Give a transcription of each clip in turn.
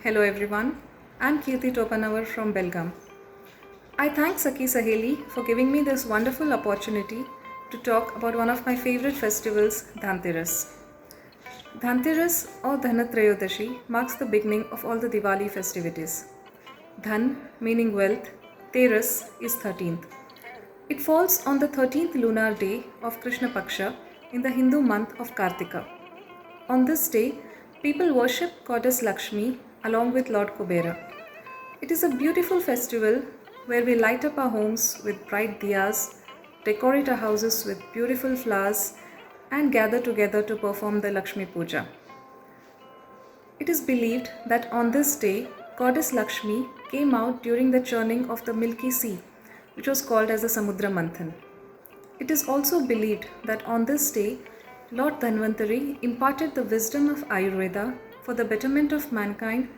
Hello everyone, I'm Kirti Topanavar from Belgaum. I thank Saki Saheli for giving me this wonderful opportunity to talk about one of my favorite festivals, Dhanteras. Dhanteras or Dhanatrayodashi marks the beginning of all the Diwali festivities. Dhan meaning wealth, Teras is 13th. It falls on the 13th lunar day of Krishna Paksha in the Hindu month of Kartika. On this day, people worship goddess Lakshmi along with Lord Kubera. It is a beautiful festival where we light up our homes with bright diyas, decorate our houses with beautiful flowers, and gather together to perform the Lakshmi Puja. It is believed that on this day, goddess Lakshmi came out during the churning of the Milky Sea, which was called as the Samudra Manthan. It is also believed that on this day, Lord Dhanvantari imparted the wisdom of Ayurveda for the betterment of mankind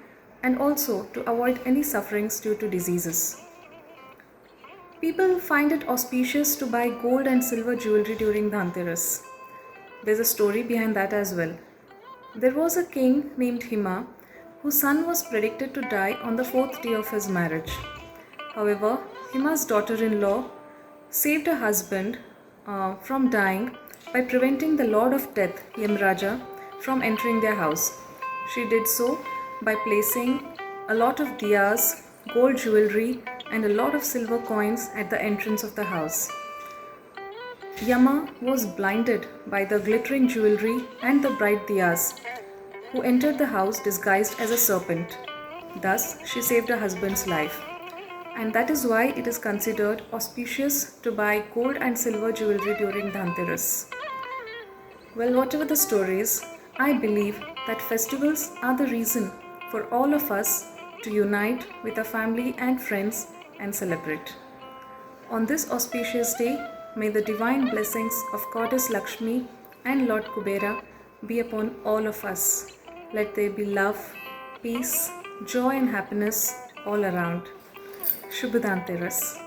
and also to avoid any sufferings due to diseases. People find it auspicious to buy gold and silver jewelry during Dhanteras. There's a story behind that as well. There was a king named Hima whose son was predicted to die on the 4th day of his marriage. However, Hima's daughter-in-law saved her husband from dying by preventing the Lord of Death, Yamraja, from entering their house. She did so by placing a lot of diyas, gold jewelry, and a lot of silver coins at the entrance of the house. Yama was blinded by the glittering jewelry and the bright diyas, who entered the house disguised as a serpent. Thus, she saved her husband's life. And that is why it is considered auspicious to buy gold and silver jewelry during Dhanteras. Well, whatever the stories, I believe that festivals are the reason for all of us to unite with our family and friends and celebrate. On this auspicious day, may the divine blessings of Goddess Lakshmi and Lord Kubera be upon all of us. Let there be love, peace, joy and happiness all around. Shubh Dhanteras.